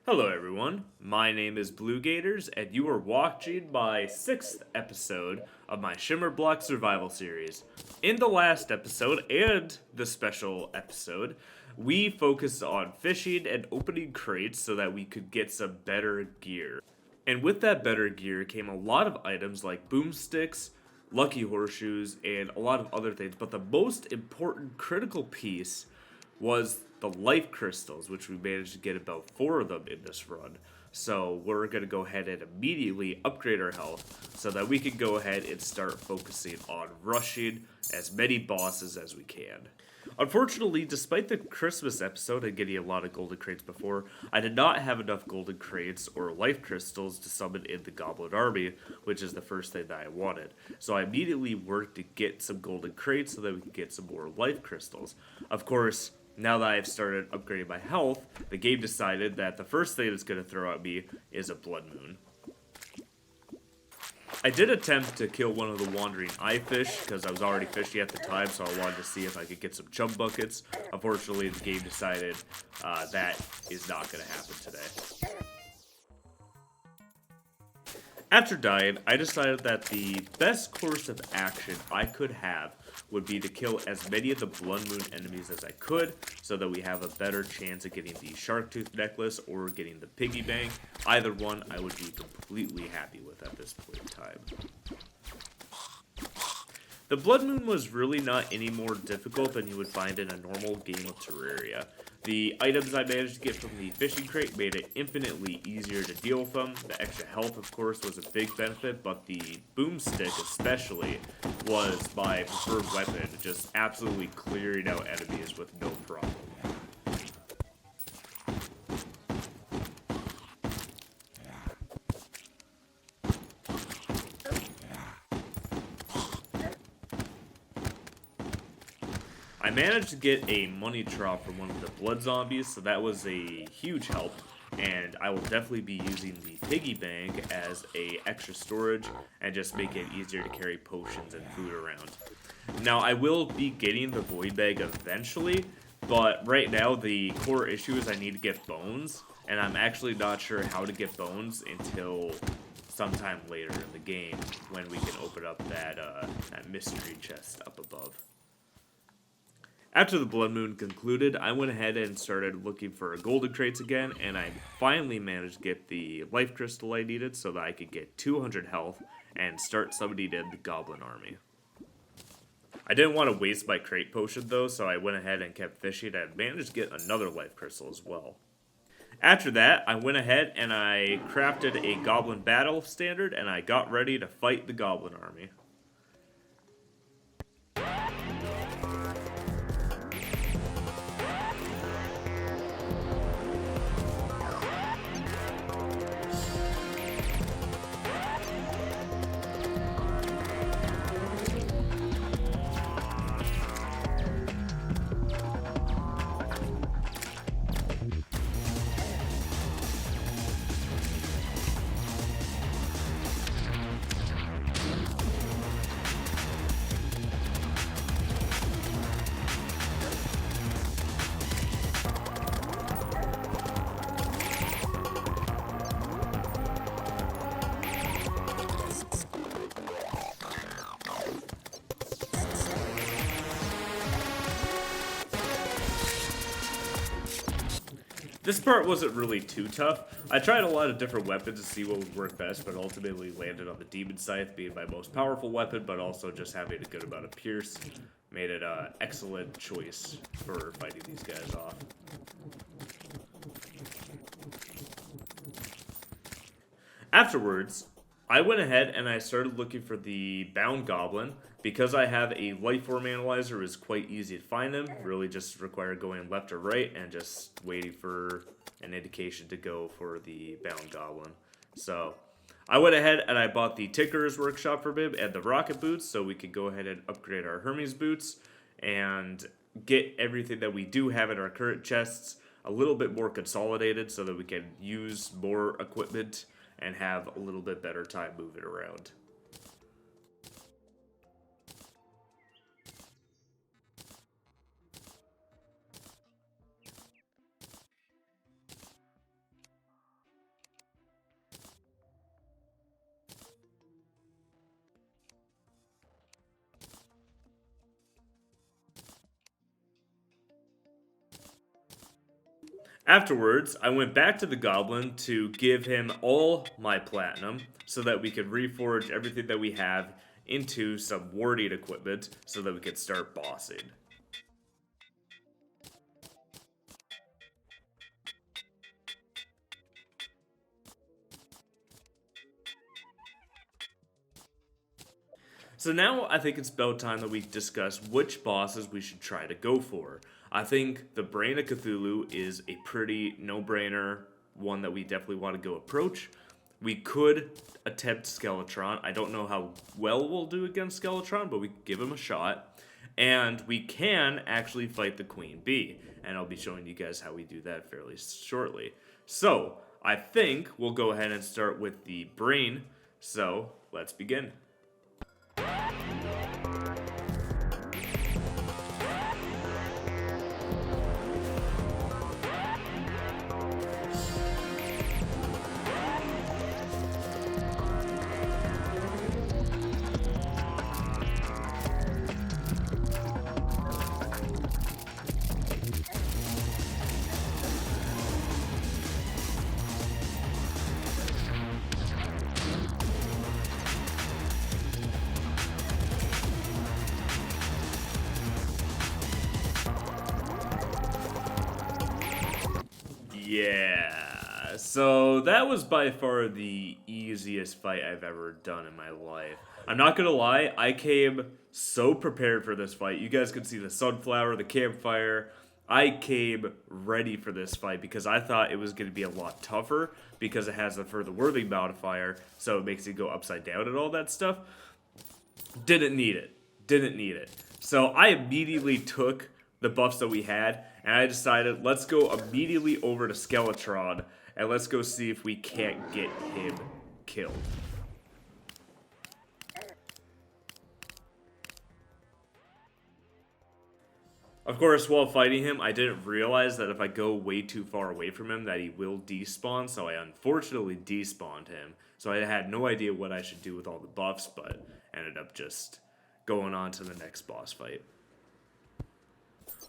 Hello everyone, my name is Blue Gators, and you are watching my 6th episode of my Shimmer Block Survival series. In the last episode, and the special episode, we focused on fishing and opening crates so that we could get some better gear. And with that better gear came a lot of items like boomsticks, lucky horseshoes, and a lot of other things, but the most important critical piece was the life crystals, which we managed to get about 4 of them in this run. So we're going to go ahead and immediately upgrade our health so that we can go ahead and start focusing on rushing as many bosses as we can. Unfortunately, despite the Christmas episode and getting a lot of golden crates before, I did not have enough golden crates or life crystals to summon in the goblin army, which is the first thing that I wanted. So I immediately worked to get some golden crates so that we could get some more life crystals. Of course, now that I've started upgrading my health, the game decided that the first thing it's going to throw at me is a blood moon. I did attempt to kill one of the wandering eye fish because I was already fishing at the time, so I wanted to see if I could get some chum buckets. Unfortunately, the game decided that is not going to happen today. After dying, I decided that the best course of action I could have would be to kill as many of the Blood Moon enemies as I could, so that we have a better chance of getting the Shark Tooth necklace or getting the Piggy Bank. Either one I would be completely happy with at this point in time. The Blood Moon was really not any more difficult than you would find in a normal game of Terraria. The items I managed to get from the fishing crate made it infinitely easier to deal with them. The extra health, of course, was a big benefit, but the boomstick especially was my preferred weapon, just absolutely clearing out enemies with no problem. I managed to get a money drop from one of the blood zombies, so that was a huge help, and I will definitely be using the piggy bank as a extra storage and just make it easier to carry potions and food around. Now, I will be getting the void bag eventually, but right now the core issue is I need to get bones, and I'm actually not sure how to get bones until sometime later in the game when we can open up that mystery chest up above. After the Blood Moon concluded, I went ahead and started looking for golden crates again, and I finally managed to get the life crystal I needed so that I could get 200 health and start summoning in the goblin army. I didn't want to waste my crate potion though, so I went ahead and kept fishing and managed to get another life crystal as well. After that, I went ahead and I crafted a goblin battle standard and I got ready to fight the goblin army. This part wasn't really too tough. I tried a lot of different weapons to see what would work best, but ultimately landed on the Demon Scythe being my most powerful weapon, but also just having a good amount of Pierce made it an excellent choice for fighting these guys off. Afterwards, I went ahead and I started looking for the Bound Goblin. Because I have a life form analyzer, it was quite easy to find him. Really just required going left or right and just waiting for an indication to go for the Bound Goblin. So I went ahead and I bought the Tinkerer's Workshop for him and the Rocket Boots so we could go ahead and upgrade our Hermes Boots and get everything that we do have in our current chests a little bit more consolidated so that we can use more equipment and have a little bit better time moving around. Afterwards, I went back to the goblin to give him all my platinum so that we could reforge everything that we have into some warding equipment so that we could start bossing. So now I think it's about time that we discuss which bosses we should try to go for. I think the Brain of Cthulhu is a pretty no-brainer, one that we definitely want to go approach. We could attempt Skeletron. I don't know how well we'll do against Skeletron, but we can give him a shot. And we can actually fight the Queen Bee, and I'll be showing you guys how we do that fairly shortly. So, I think we'll go ahead and start with the Brain, so let's begin. Yeah, so that was by far the easiest fight I've ever done in my life. I'm not gonna lie, I came so prepared for this fight. You guys can see the sunflower, the campfire. I came ready for this fight because I thought it was gonna be a lot tougher because it has the further worthing modifier, so it makes it go upside down and all that stuff. Didn't need it. Didn't need it. So I immediately took the buffs that we had, and I decided let's go immediately over to Skeletron, and let's go see if we can't get him killed. Of course, while fighting him, I didn't realize that if I go way too far away from him that he will despawn, so I unfortunately despawned him. So I had no idea what I should do with all the buffs, but ended up just going on to the next boss fight.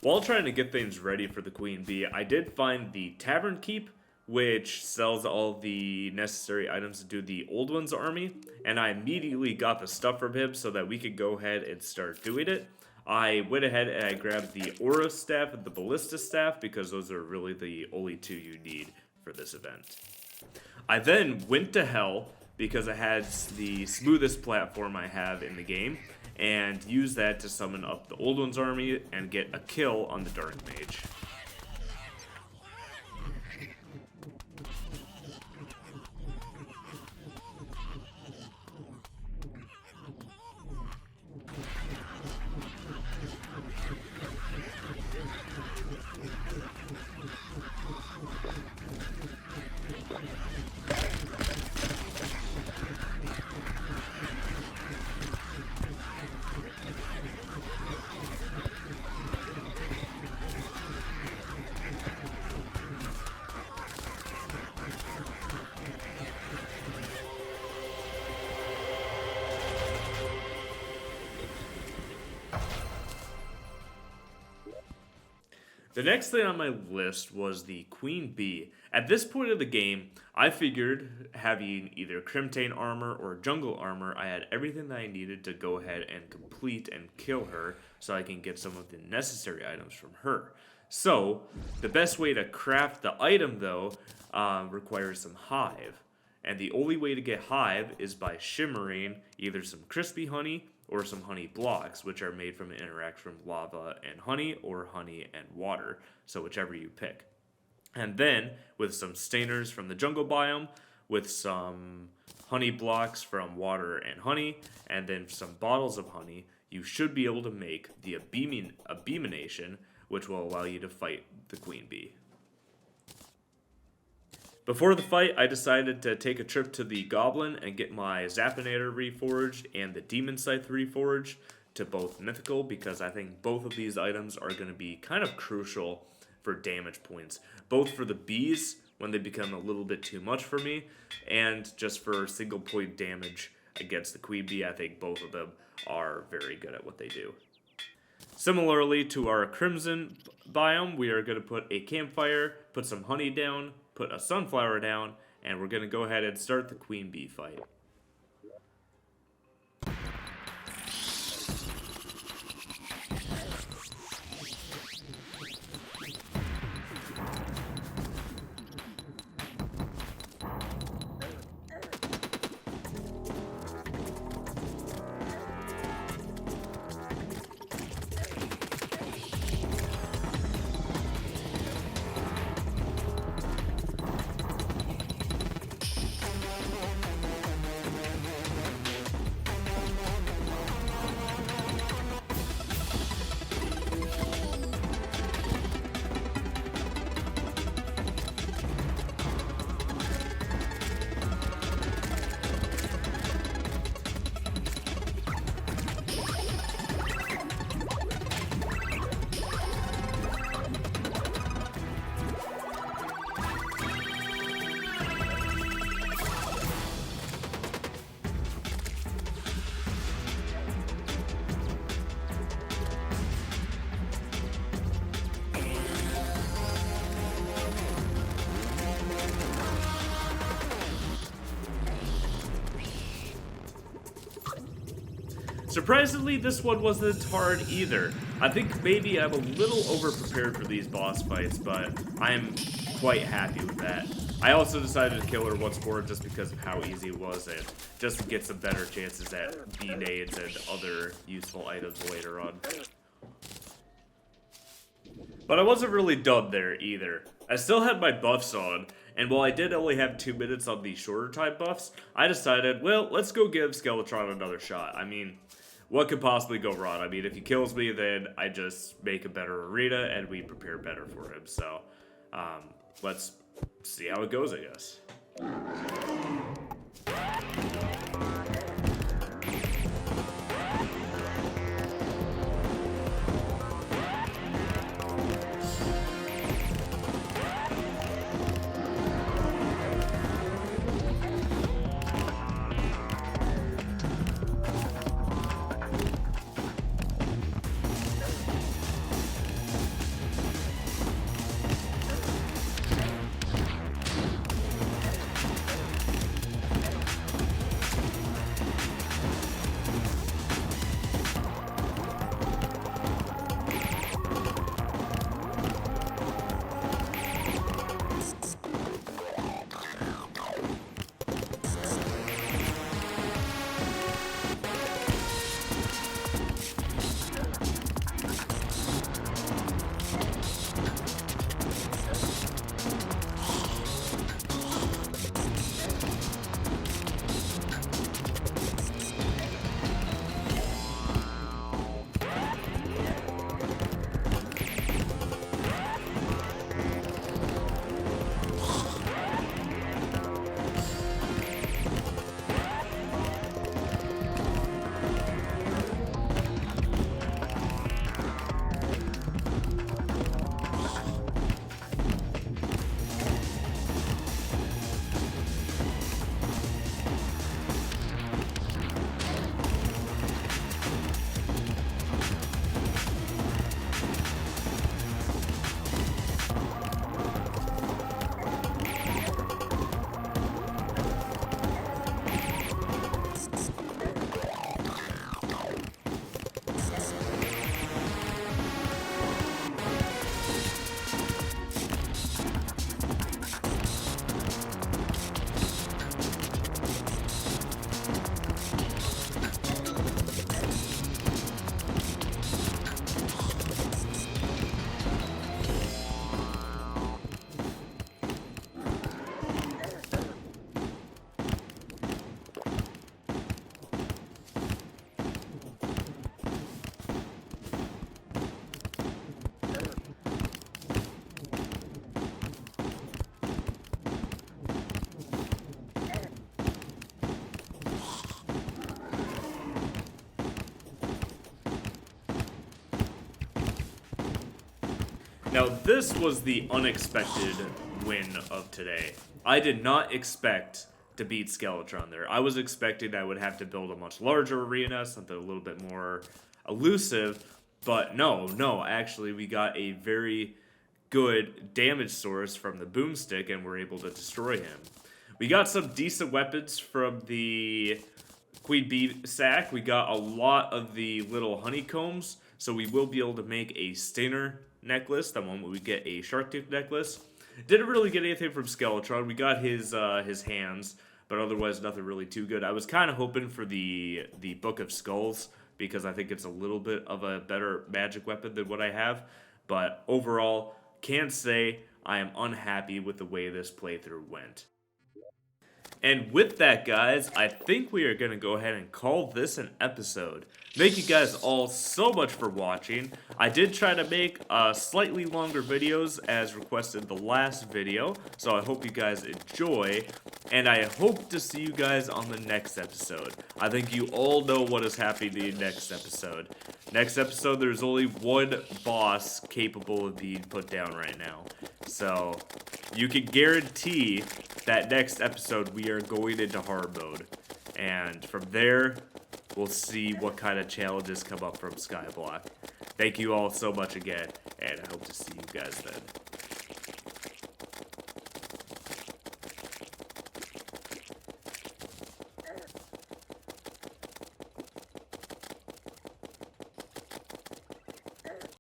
While trying to get things ready for the Queen Bee, I did find the Tavern Keep, which sells all the necessary items to do the Old One's army, and I immediately got the stuff from him so that we could go ahead and start doing it. I went ahead and I grabbed the Aura Staff and the Ballista Staff because those are really the only two you need for this event. I then went to Hell because it has the smoothest platform I have in the game, and used that to summon up the Old One's army and get a kill on the Dark Mage. The next thing on my list was the Queen Bee. At this point of the game, I figured having either Crimtane armor or jungle armor, I had everything that I needed to go ahead and complete and kill her so I can get some of the necessary items from her. So, the best way to craft the item though requires some hive. And the only way to get hive is by shimmering either some crispy honey or some honey blocks, which are made from an interaction from lava and honey or honey and water, so whichever you pick. And then, with some stainers from the jungle biome, with some honey blocks from water and honey, and then some bottles of honey, you should be able to make the Abeemination, which will allow you to fight the Queen Bee. Before the fight, I decided to take a trip to the Goblin and get my Zapinator reforged and the Demon Scythe reforged to both Mythical, because I think both of these items are going to be kind of crucial for damage points. Both for the bees, when they become a little bit too much for me, and just for single point damage against the Queen Bee. I think both of them are very good at what they do. Similarly to our crimson biome, we are going to put a campfire, put some honey down, put a sunflower down, and we're going to go ahead and start the queen bee fight. Surprisingly, this one wasn't hard either. I think maybe I'm a little over-prepared for these boss fights, but I'm quite happy with that. I also decided to kill her once more just because of how easy it was, and just to get some better chances at B-nades and other useful items later on. But I wasn't really done there either. I still had my buffs on, and while I did only have 2 minutes on the shorter time buffs, I decided, well, let's go give Skeletron another shot. I mean, what could possibly go wrong? I mean, if he kills me, then I just make a better arena, and we prepare better for him. So, let's see how it goes, I guess. Now, this was the unexpected win of today. I did not expect to beat Skeletron there. I was expecting I would have to build a much larger arena, something a little bit more elusive, But no, actually we got a very good damage source from the boomstick and we're able to destroy him. We got some decent weapons from the Queen Bee sack. We got a lot of the little honeycombs, so we will be able to make a Stainer necklace the moment we get a Shark Tooth necklace. Didn't really get anything from Skeletron. We got his hands, but otherwise nothing really too good. I was kind of hoping for the Book of Skulls, because I think it's a little bit of a better magic weapon than what I have. But overall, can't say I am unhappy with the way this playthrough went. And with that, guys, I think we are going to go ahead and call this an episode. Thank you guys all so much for watching. I did try to make slightly longer videos as requested the last video, so I hope you guys enjoy, and I hope to see you guys on the next episode. I think you all know what is happening in the next episode. Next episode, there's only one boss capable of being put down right now. So, you can guarantee that next episode we are going into hard mode. And from there, we'll see what kind of challenges come up from Skyblock. Thank you all so much again, and I hope to see you guys then.